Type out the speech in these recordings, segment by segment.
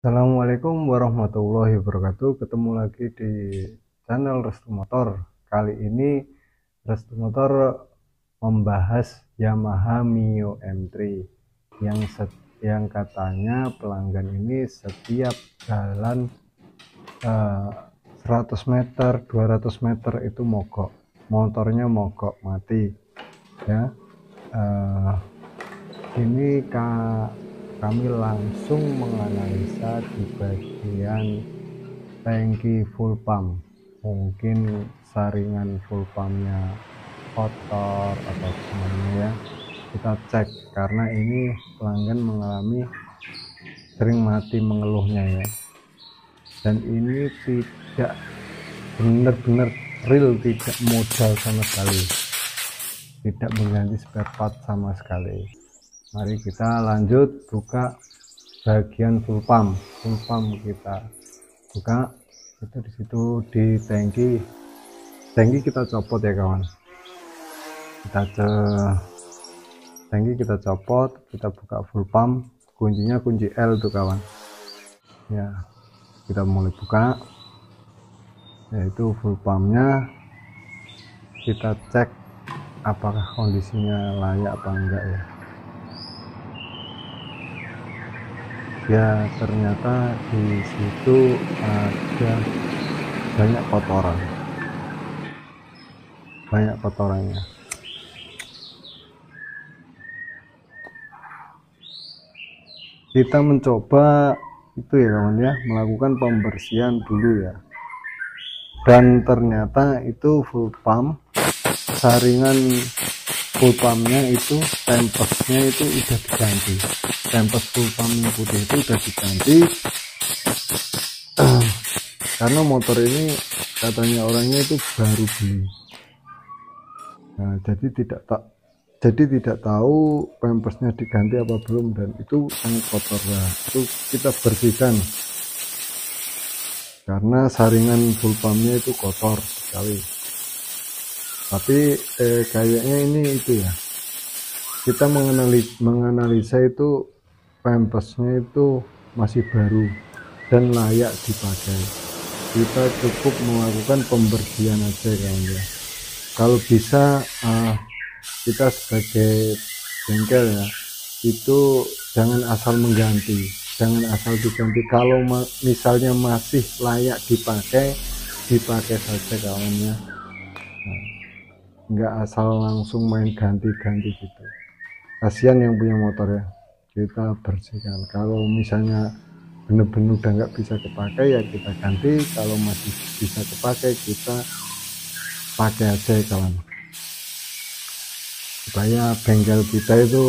Assalamualaikum warahmatullahi wabarakatuh. Ketemu lagi di channel Restu Motor. Kali ini Restu Motor membahas Yamaha Mio M3 yang katanya pelanggan ini setiap jalan 100 meter 200 meter itu mogok, motornya mogok mati ya. Ini kami langsung menganalisa di bagian tangki full pump. Mungkin saringan full pumpnya kotor atau gimana ya, kita cek karena ini pelanggan mengalami sering mati mengeluhnya ya. Dan ini tidak benar-benar real, tidak modal sama sekali, tidak mengganti spare part sama sekali. Mari kita lanjut buka bagian full pump kita buka. Itu di situ di tangki kita copot ya kawan, tangki kita copot, kita buka full pump, kuncinya kunci L tuh kawan ya. Kita mulai buka, yaitu full pumpnya. Kita cek apakah kondisinya layak apa enggak ya. Ya ternyata di situ ada banyak kotorannya. Kita mencoba itu ya kawan ya, melakukan pembersihan dulu ya, dan ternyata itu full pump, saringan full pumpnya itu tempesnya itu udah diganti, tempes full pump yang putih itu udah diganti. Karena motor ini katanya orangnya itu baru beli, nah, jadi tidak tahu pempesnya diganti apa belum, dan itu sangat kotor. Nah, itu kita bersihkan karena saringan full pumpnya itu kotor sekali. Tapi kayaknya ini itu ya, kita menganalisa itu pempesnya itu masih baru dan layak dipakai. Kita cukup melakukan pembersihan aja kan ya. Kalau bisa kita sebagai bengkel ya, itu jangan asal mengganti, jangan asal diganti. Kalau misalnya masih layak dipakai saja kawannya. Nah, nggak asal langsung main ganti-ganti gitu, kasihan yang punya motor ya. Kita bersihkan, kalau misalnya bener-bener udah nggak bisa kepakai ya kita ganti, kalau masih bisa kepakai kita pakai aja ya kawan, supaya bengkel kita itu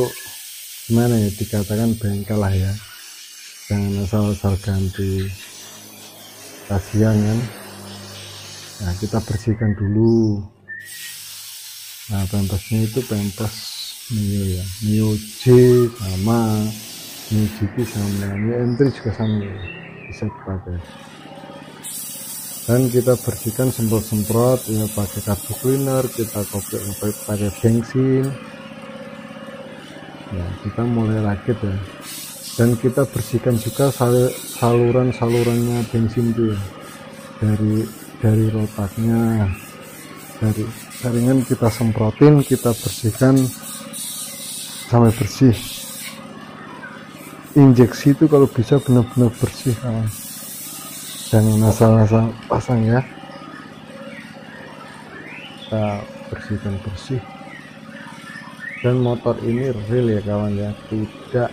gimana ya, dikatakan bengkel lah ya, jangan asal-asal ganti, kasihan kan. Nah, kita bersihkan dulu. Nah, pempesnya itu pempes Mio ya, Mio J sama Mio GT sama Mio M3 juga sama ya, bisa dipakai. Dan kita bersihkan, semprot ya pakai karbu cleaner, kita pakai bensin. Nah, kita mulai rakit ya, dan kita bersihkan juga salurannya bensin itu ya, dari rotaknya, dari saringan kita semprotin, kita bersihkan sampai bersih. Injeksi itu kalau bisa benar-benar bersih kawan, jangan asal-asal pasang ya. Kita bersihkan bersih. Dan motor ini real ya kawan ya, tidak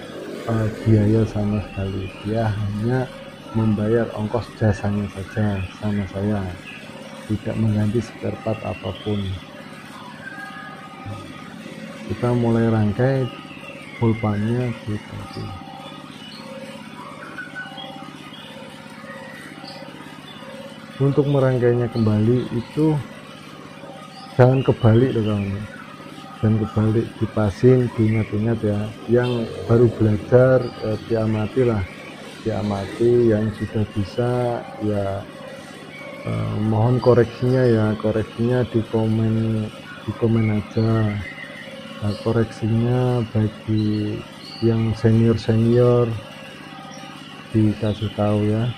biaya sama sekali, dia hanya membayar ongkos jasanya saja sama saya, tidak mengganti spare part apapun. Kita mulai rangkai full pumpnya di tangki. Untuk merangkainya kembali itu jangan kebalik loh kawan, jangan kebalik, dipasin, diingat-ingat ya. Yang baru belajar diamati lah, diamati. Yang sudah bisa ya mohon koreksinya ya, koreksinya di komen aja. Nah, koreksinya bagi yang senior dikasih tahu ya,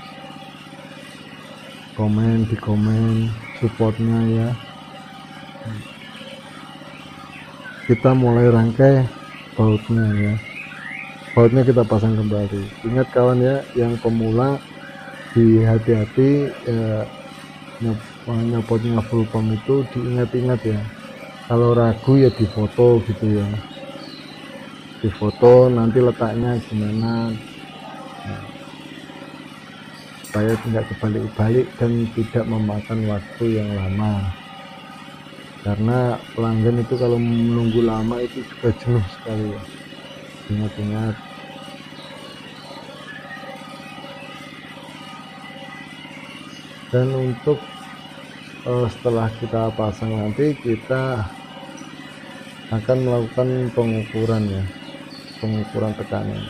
di komen supportnya ya. Kita mulai rangkai bautnya ya, bautnya kita pasang kembali. Ingat kawan ya, yang pemula hati-hati ya, nyopotnya full pump itu diingat-ingat ya. Kalau ragu ya difoto gitu ya, difoto nanti letaknya gimana, nah, supaya tidak kebalik-balik dan tidak memakan waktu yang lama. Karena pelanggan itu kalau menunggu lama itu juga jenuh sekali ya. Ingat-ingat. Dan untuk setelah kita pasang nanti kita akan melakukan pengukuran ya, pengukuran tekanan.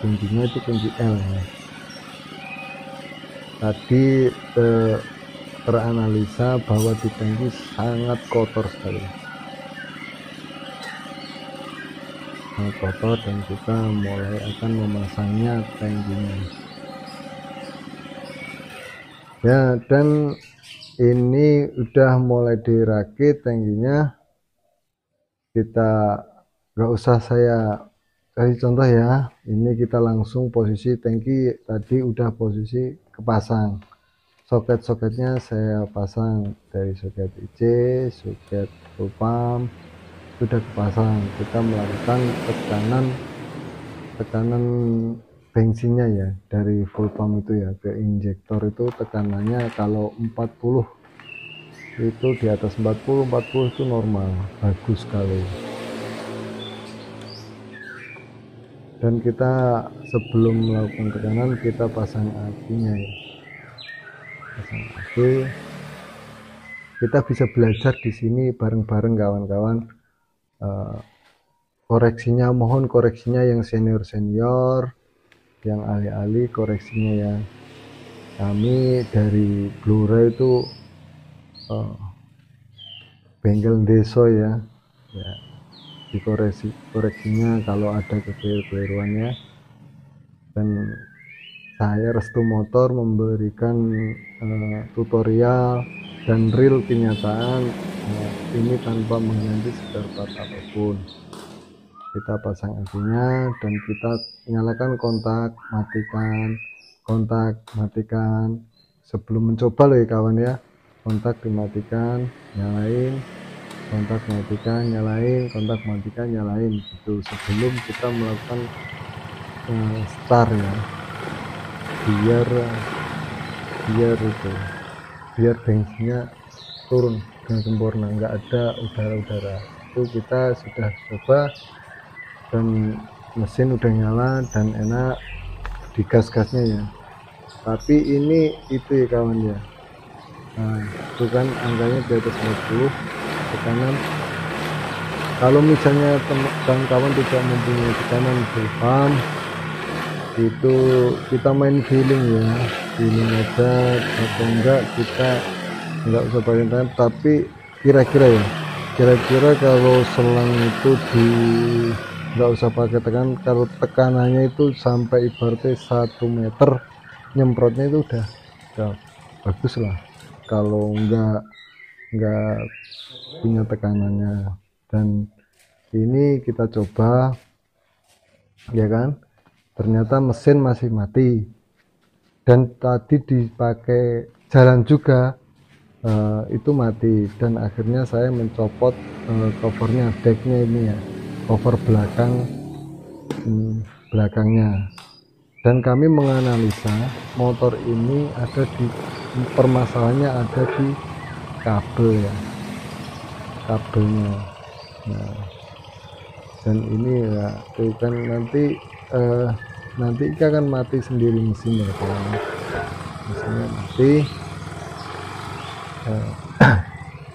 Kuncinya itu kunci L ya. Tadi teranalisa bahwa di tangki sangat kotor sekali, sangat kotor, dan kita mulai akan memasangnya tangkinya ya. Dan ini udah mulai dirakit tangkinya, kita nggak usah saya kasih contoh ya, ini kita langsung posisi tangki tadi udah posisi kepasang. Soket-soketnya saya pasang dari soket IC, soket full pump sudah kepasang. Kita melakukan tekanan bensinnya ya, dari full pump itu ya ke injektor itu tekanannya kalau 40 itu, di atas 40 itu normal, bagus sekali. Dan kita sebelum melakukan tekanan kita pasang akinya ya, pasang aki. Kita bisa belajar di sini bareng-bareng kawan-kawan. Koreksinya mohon koreksinya yang senior-senior, yang ahli-ahli koreksinya ya. Kami dari Blora itu bengkel deso ya, koreksinya kalau ada kekeliruannya. Dan saya Restu Motor memberikan tutorial dan real kenyataan ini tanpa mengganti spare part apapun. Kita pasang akinya dan kita nyalakan kontak, matikan sebelum mencoba loh ya kawan ya. Kontak dimatikan, nyalain, kontak matikan, nyalain, kontak matikan, nyalain gitu sebelum kita melakukan start ya, biar bensinnya turun dengan sempurna, nggak ada udara-udara. Itu kita sudah coba dan mesin udah nyala dan enak di gas-gasnya ya. Tapi ini itu ya kawan ya, nah itu kan angkanya di atas 40 tekanan. Kalau misalnya kawan-kawan tidak mempunyai tekanan full pump, itu kita main feeling ya, feeling aja, atau enggak kita enggak usah pakai tangan. Tapi kira-kira kalau selang itu enggak usah pakai tekan, kalau tekanannya itu sampai ibaratnya 1 meter nyemprotnya itu udah bagus lah. Kalau enggak punya tekanannya. Dan ini kita coba ya kan, ternyata mesin masih mati, dan tadi dipakai jalan juga itu mati. Dan akhirnya saya mencopot covernya, decknya ini ya, cover belakangnya. Dan kami menganalisa motor ini ada di permasalahannya ada di kabel ya, kabelnya. Nah, dan ini ya tuh kan nanti akan mati sendiri mesin ya kawan, mesinnya mati.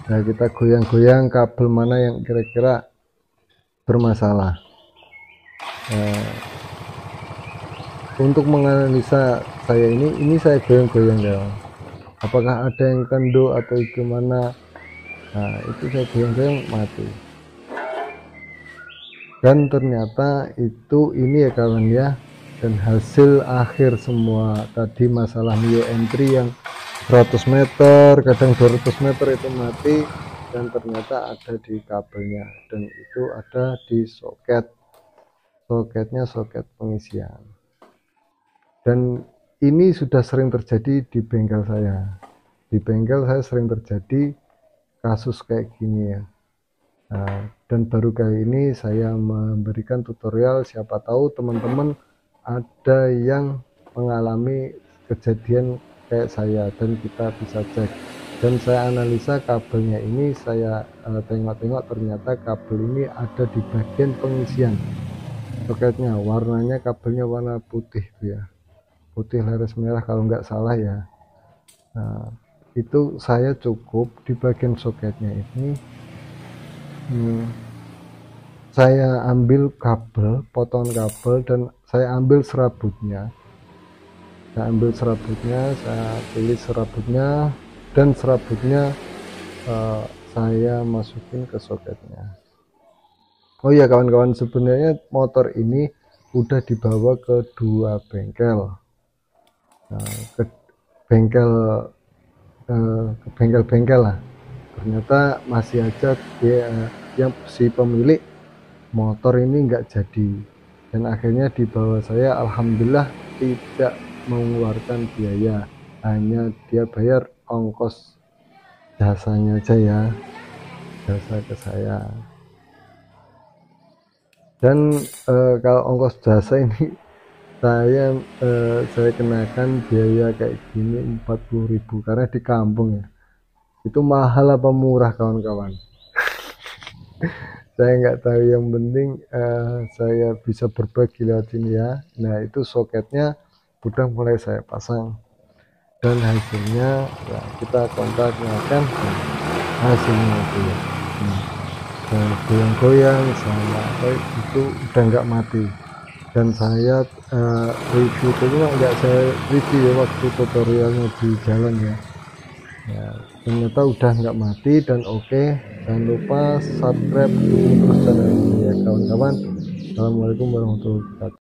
Nah kita goyang-goyang kabel mana yang kira-kira bermasalah. Untuk menganalisa saya ini saya goyang-goyang ya, apakah ada yang kendo atau gimana. Nah itu saya goyang-goyang mati. Dan ternyata itu ini ya kawan ya, dan hasil akhir semua tadi masalah new entry yang 100 meter kadang 200 meter itu mati, dan ternyata ada di kabelnya, dan itu ada di soketnya, soket pengisian. Dan ini sudah sering terjadi di bengkel saya. Di bengkel saya sering terjadi kasus kayak gini ya. Nah, dan baru kali ini saya memberikan tutorial, siapa tahu teman-teman ada yang mengalami kejadian kayak saya dan kita bisa cek. Dan saya analisa kabelnya ini, saya tengok-tengok ternyata kabel ini ada di bagian pengisian soketnya. Warnanya kabelnya warna putih tuh ya, putih laras merah kalau nggak salah ya. Nah, itu saya cukup di bagian soketnya ini, saya ambil kabel, potongan kabel, dan saya ambil serabutnya. Saya tulis serabutnya, dan serabutnya saya masukin ke soketnya. Oh ya kawan-kawan, sebenarnya motor ini udah dibawa ke 2 bengkel. Nah, ke bengkel lah. Ternyata masih aja dia, yang si pemilik motor ini nggak jadi, dan akhirnya dibawa saya, alhamdulillah tidak mengeluarkan biaya, hanya dia bayar ongkos jasanya aja ya, jasa ke saya. Dan kalau ongkos jasa ini saya kenakan biaya kayak gini 40.000 karena di kampung ya. Itu mahal apa murah kawan-kawan? Saya nggak tahu, yang penting saya bisa berbagi lewat sini ya. Nah, itu soketnya udah mulai saya pasang, dan hasilnya ya, kita kontaknya kan hasilnya itu ya. Nah, goyang-goyang sama itu udah nggak mati, dan saya review itu nggak saya review ya waktu tutorialnya di jalan ya. Ya, ternyata udah nggak mati dan oke. Jangan lupa subscribe, dukung terus channel ini ya kawan-kawan. Assalamualaikum warahmatullahi wabarakatuh.